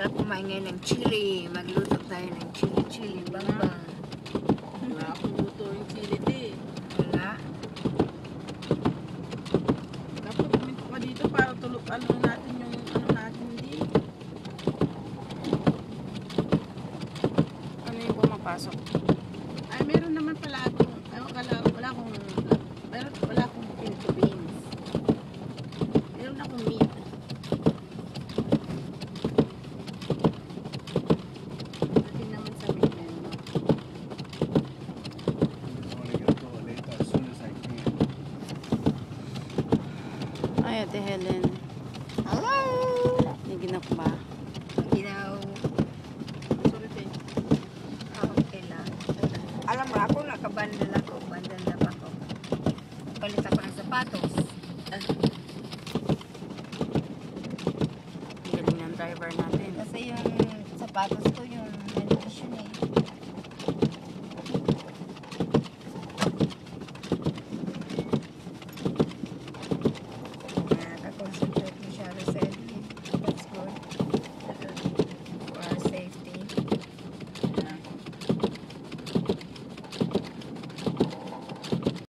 Sarap kumain ngayon ng chili. Magluto tayo ng chili bangbang. Wala akong luto yung chili di. Wala. Dapat pumunta ka dito para tulog natin yung ano natin di. Ano yung pumapasok? Ay, meron naman pala akong, wala akong pinto beans. Meron akong meat. Natin naman sa meat meron. only gonna do it later as soon as I can. Ay, Ate Helen. Hello! May ginak ba? Ginaw. Sorry, te. Okay lang. Alam mo, ako nakabandal ako. Bandal na pa ako. Palit ako ng sapatos. Ang galing ng driver natin. Kasi yung sapatos ko, yung medication eh.